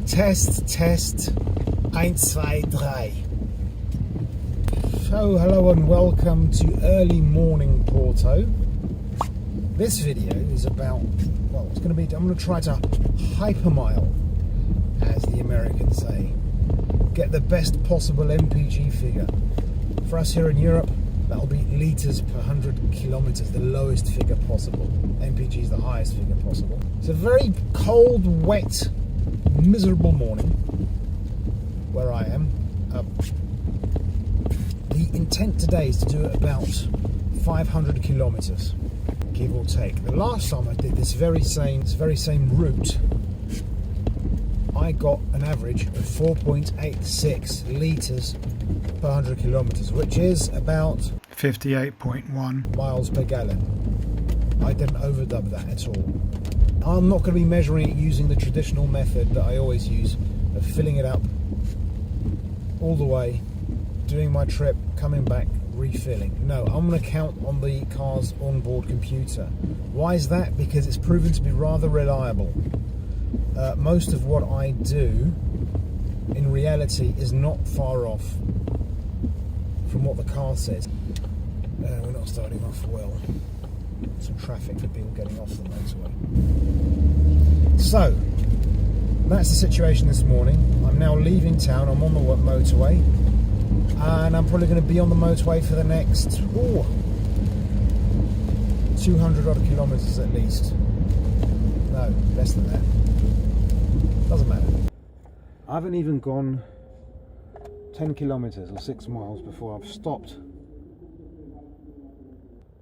Test 1, 2, 3. So hello and welcome to early morning Porto. This video is about, well, I'm going to try to hypermile, as the Americans say. Get the best possible MPG figure. For us here in Europe, that'll be litres per 100 kilometres, the lowest figure possible. MPG is the highest figure possible. It's a very cold, wet, miserable morning where I am. The intent today is to do about 500 kilometres, give or take. The last time I did this very same route, I got an average of 4.86 litres per 100 kilometres, which is about 58.1 miles per gallon. I didn't overdub that at all. I'm not going to be measuring it using the traditional method that I always use of filling it up all the way, doing my trip, coming back, refilling. No, I'm going to count on the car's onboard computer. Why is that? Because it's proven to be rather reliable. Most of what I do in reality is not far off from what the car says. We're not starting off well. Some traffic for people getting off the motorway. So that's the situation this morning. I'm now leaving town. I'm on the motorway, and I'm probably going to be on the motorway for the next 200 odd kilometres at least. No, less than that. Doesn't matter. I haven't even gone 10 kilometres or 6 miles before I've stopped.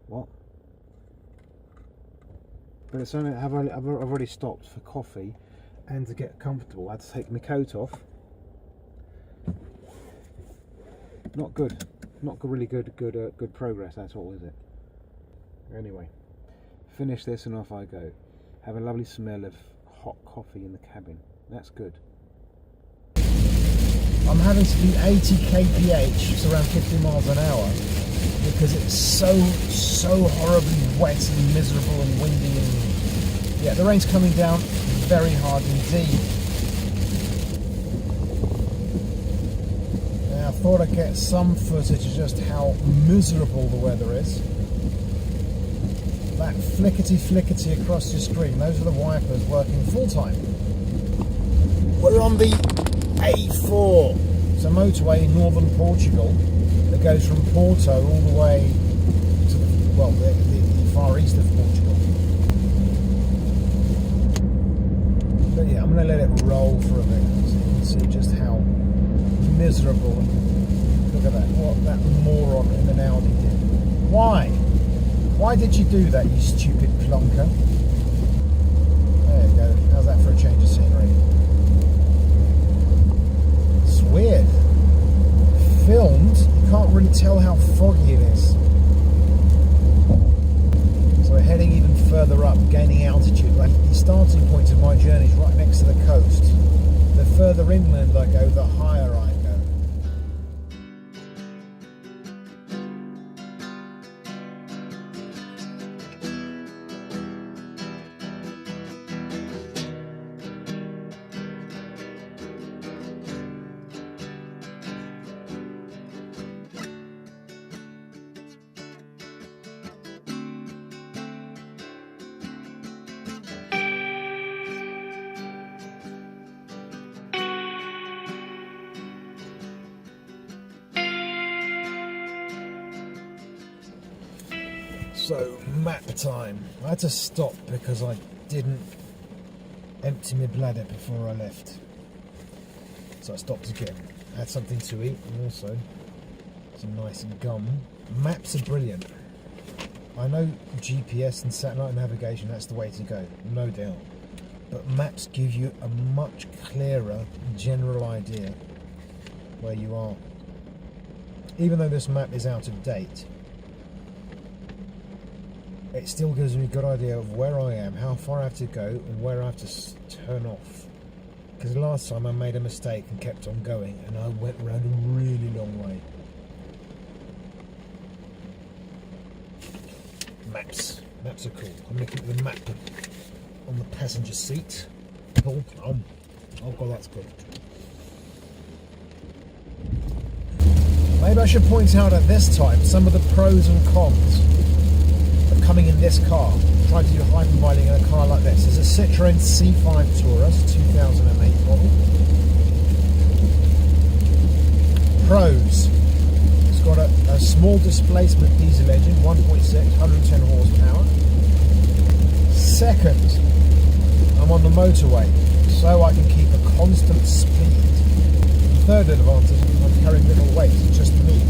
What? But it's only, I've already stopped for coffee and to get comfortable. I had to take my coat off. Not good. Not really good progress at all, is it? Anyway, finish this and off I go. Have a lovely smell of hot coffee in the cabin. That's good. I'm having to do 80 kph, it's around 50 miles an hour, because it's so horribly wet and miserable and windy, and yeah, the rain's coming down very hard indeed. Now, I thought I'd get some footage of just how miserable the weather is. That flickety across your screen, those are the wipers working full time. We're on the A4, it's a motorway in northern Portugal that goes from Porto all the way to the far east of Portugal. But yeah, I'm going to let it roll for a bit so you can see just how miserable. Look at that, what that moron in an Audi did. Why? Why did you do that, you stupid plonker? There you go, how's that for a change of scenery? It's weird. Filmed, you can't really tell how foggy it is. So we're heading even further up, gaining altitude. Like the starting point of my journey is right next to the coast. The further inland I go, the higher I go. So, map time. I had to stop because I didn't empty my bladder before I left. So I stopped again. I had something to eat and also some nice gum. Maps are brilliant. I know GPS and satellite navigation, that's the way to go, no doubt. But maps give you a much clearer general idea where you are. Even though this map is out of date, it still gives me a good idea of where I am, how far I have to go, and where I have to turn off. Because last time I made a mistake and kept on going, and I went around a really long way. Maps. Maps are cool. I'm looking at the map on the passenger seat. Oh god, that's good. Maybe I should point out at this time some of the pros and cons of coming in this car. Try to do hypermiling in a car like this. It's a Citroen C5 Taurus, 2008 model. Pros. It's got a small displacement diesel engine, 1.6, 110 horsepower. Second, I'm on the motorway, so I can keep a constant speed. The third advantage, I'm carrying little weight, it's just me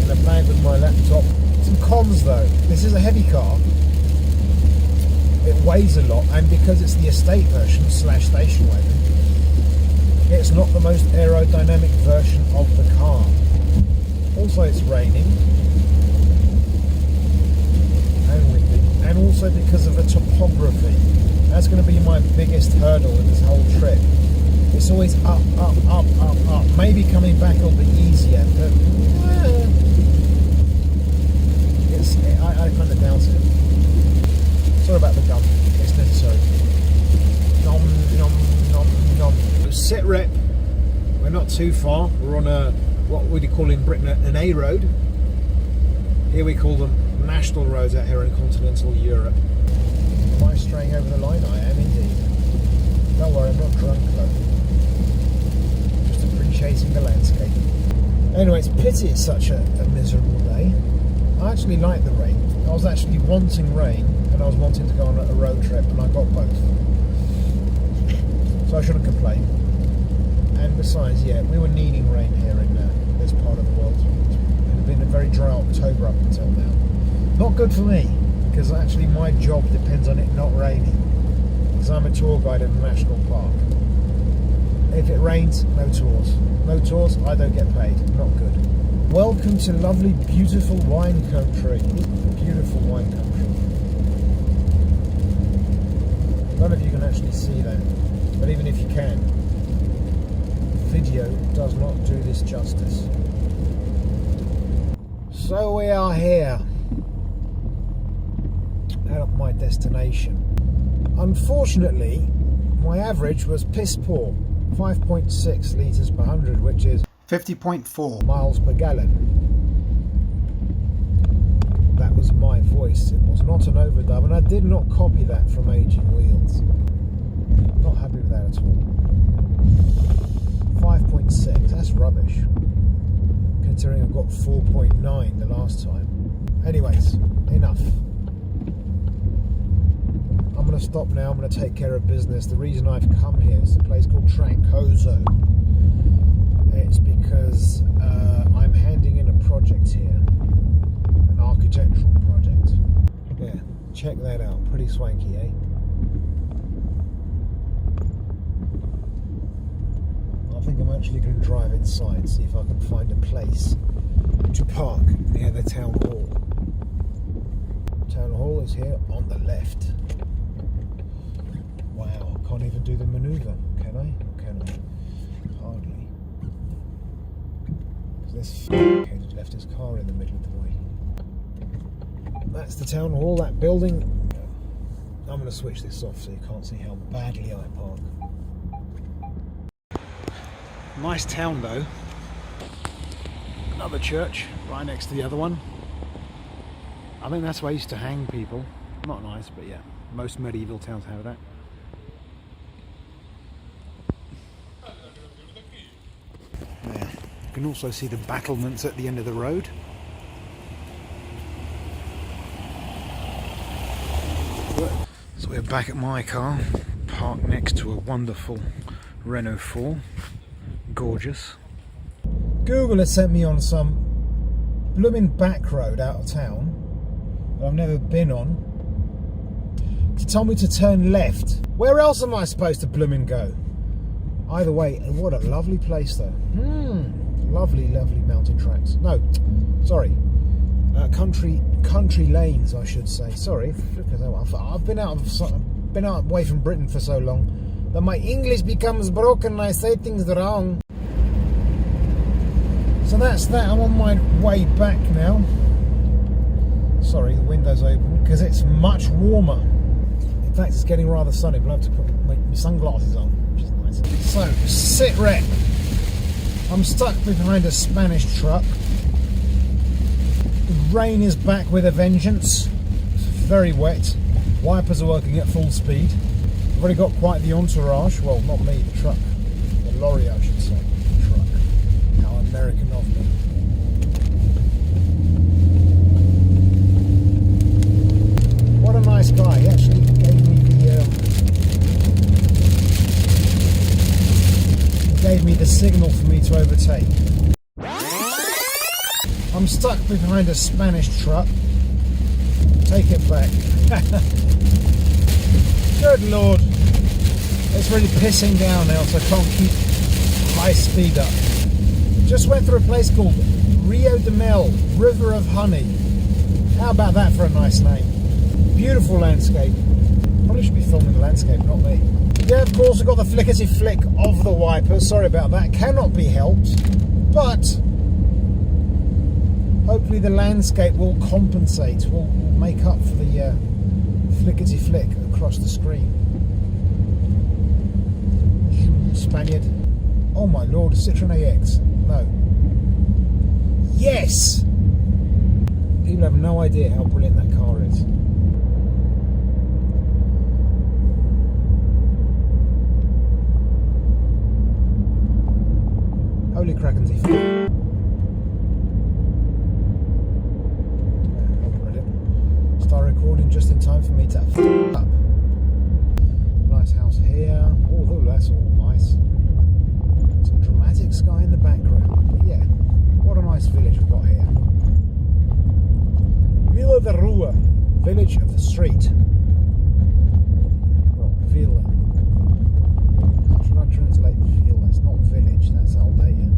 in a bag with my laptop. Some cons though, this is a heavy car, it weighs a lot, and because it's the estate version / station wagon, it's not the most aerodynamic version of the car. Also it's raining and windy, and also because of the topography. That's going to be my biggest hurdle in this whole trip. It's always up, up, up, up, up. Maybe coming back will be easier, but I kind of doubt it. Sorry about the gum, it's necessary. Nom, nom, nom, nom. Sit rep, we're not too far. We're on a, what would you call in Britain, an A road. Here we call them national roads out here in continental Europe. Am I straying over the line? I am indeed. Don't worry, I'm not drunk though. Just appreciating the landscape. Anyway, it's pity it's such a miserable day. I actually like the rain. I was actually wanting rain and I was wanting to go on a road trip, and I got both. So I shouldn't complain. And besides, yeah, we were needing rain here in this part of the world. It had been a very dry October up until now. Not good for me, because actually my job depends on it not raining, because I'm a tour guide in a national park. If it rains, no tours. No tours, I don't get paid. Not good. Welcome to lovely, beautiful wine country. Beautiful wine country. I don't know if you can actually see that, but even if you can, video does not do this justice. So we are here at my destination. Unfortunately, my average was piss poor, 5.6 litres per 100, which is 50.4 miles per gallon. That was my voice, it was not an overdub, and I did not copy that from Aging Wheels. Not happy with that at all. 5.6, that's rubbish, considering I've got 4.9 the last time. Anyways, enough. I'm going to stop now, I'm going to take care of business. The reason I've come here is a place called Trancoso. It's because I'm handing in a project here, an architectural project. Yeah, check that out, pretty swanky, eh? I think I'm actually going to drive inside, see if I can find a place to park near the town hall. Town hall is here on the left. Wow, I can't even do the manoeuvre, can I? Or can I? Hardly. This f***ing left his car in the middle of the way. That's the town hall, that building. I'm going to switch this off so you can't see how badly I park. Nice town though. Another church right next to the other one. I think that's where I used to hang people. Not nice, but yeah, most medieval towns have that. Yeah. You can also see the battlements at the end of the road. So we're back at my car, parked next to a wonderful Renault 4. Gorgeous. Google has sent me on some blooming back road out of town that I've never been on to tell me to turn left. Where else am I supposed to blooming go? Either way, what a lovely place though. Lovely, lovely mountain tracks. No, sorry, country lanes, I should say. Sorry, I've been out away from Britain for so long that my English becomes broken and I say things wrong. So that's that. I'm on my way back now. Sorry, the window's open because it's much warmer. In fact, it's getting rather sunny, but I have to put my sunglasses on, which is nice. So, sit rep. I'm stuck behind a Spanish truck. The rain is back with a vengeance. It's very wet. Wipers are working at full speed. I've already got quite the entourage. Well, not me, the truck. The lorry, I should say. The truck. How American of me. What a nice guy. He actually gave me the signal for me to overtake. I'm stuck behind a Spanish truck. Take it back. Good Lord. It's really pissing down now, so I can't keep high speed up. Just went through a place called Rio de Mel, River of Honey. How about that for a nice name? Beautiful landscape. Probably should be filming the landscape, not me. Yeah, of course, I've got the flickety flick of the wipers. Sorry about that. Cannot be helped. But hopefully the landscape will compensate, will make up for the flickety flick across the screen. Spaniard. Oh my lord, Citroen AX. No. Yes! People have no idea how brilliant that car is. Holy crackensy. Brilliant. Start recording just in time for me to up. Nice house here. Oh, that's all nice. Some dramatic sky in the background. But yeah, what a nice village we've got here. Vila da Rua, village of the street. Well, Vila. How should I translate Vila? It's not village, that's Aldea.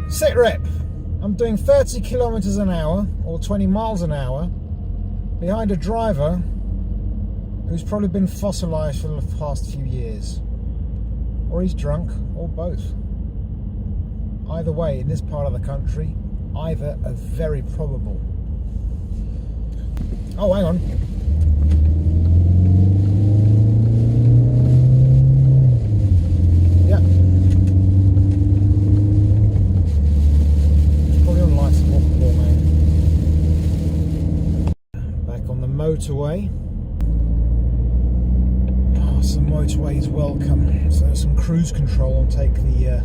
Sit rep. I'm doing 30 kilometers an hour or 20 miles an hour behind a driver who's probably been fossilized for the past few years, or he's drunk, or both. Either way, in this part of the country, either are very probable. Oh, hang on. Yeah. Back on the motorway. Oh, some motorways welcome. So some cruise control and take the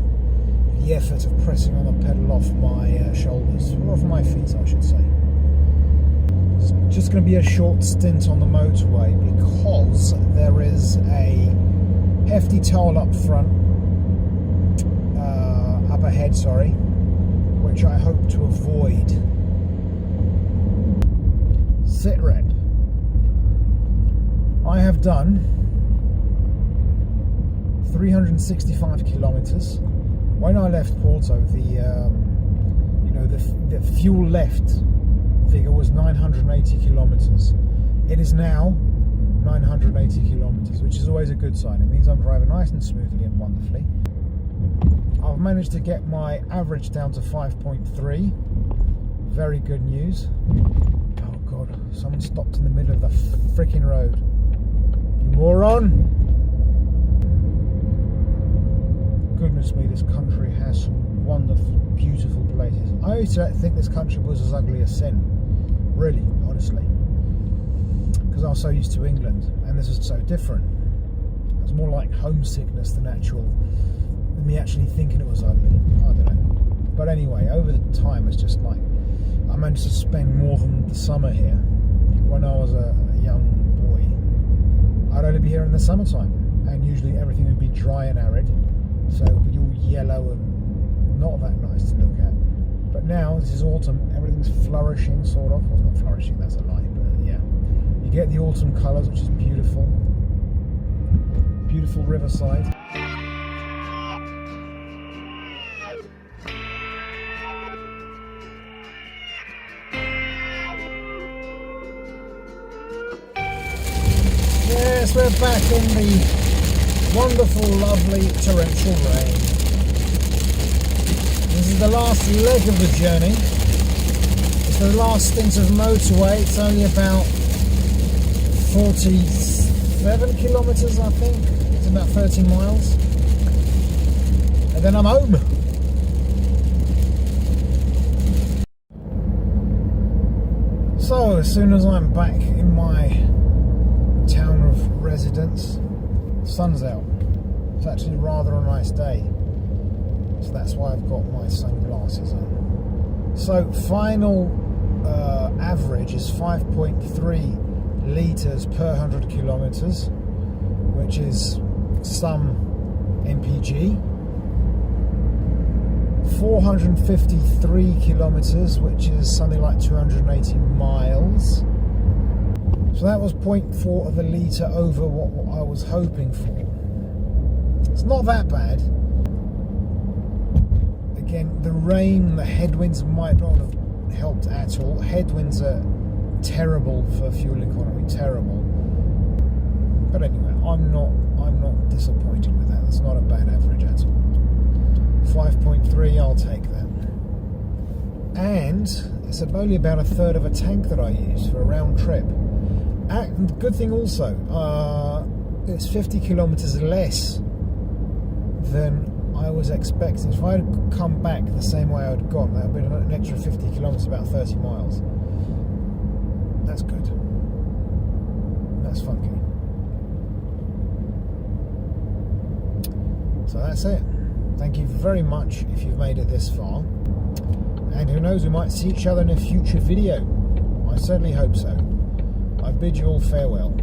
effort of pressing on the pedal off my shoulders, or off my feet, I should say. It's just going to be a short stint on the motorway because there is a hefty toll up front, up ahead, sorry, which I hope to avoid. Sit rep. I have done 365 kilometers. When I left Porto, the fuel left figure was 980 kilometers. It is now 980 kilometers, which is always a good sign. It means I'm driving nice and smoothly and wonderfully. I've managed to get my average down to 5.3. Very good news. Oh god, someone stopped in the middle of the freaking road. You moron! Goodness me, this country has some wonderful, beautiful places. I used to think this country was as ugly as sin. Really, honestly. Because I was so used to England, and this is so different. It was more like homesickness than me actually thinking it was ugly. I don't know. But anyway, over the time, it's just like I managed to spend more than the summer here. When I was a young boy, I'd only be here in the summertime, and usually everything would be dry and arid, so it would be all yellow and not that nice to look at. But now this is autumn, everything's flourishing, sort of. Well, it's not flourishing, that's a lie, but yeah, you get the autumn colours, which is beautiful. Beautiful riverside. Yes, we're back in the wonderful, lovely torrential rain. This is the last leg of the journey. It's the last stint of motorway. It's only about 47 kilometres, I think. It's about 13 miles. And then I'm home. So, as soon as I'm back in my town of residence, the sun's out. It's actually rather a nice day. So that's why I've got my sunglasses on. So, final average is 5.3 litres per 100 kilometres, which is some mpg. 453 kilometres, which is something like 280 miles. So that was 0.4 of a litre over what I was hoping for. It's not that bad. Again, the rain, the headwinds might not have helped at all. Headwinds are terrible for fuel economy, terrible. But anyway, I'm not disappointed with that. That's not a bad average at all. 5.3, I'll take that. And it's only about a third of a tank that I use for a round trip. And the good thing also, it's 50 kilometres less than I was expecting. If I had come back the same way I'd gone, that would have been an extra 50 kilometres, about 30 miles. That's good. That's funky. So that's it. Thank you very much if you've made it this far. And who knows, we might see each other in a future video. I certainly hope so. I bid you all farewell.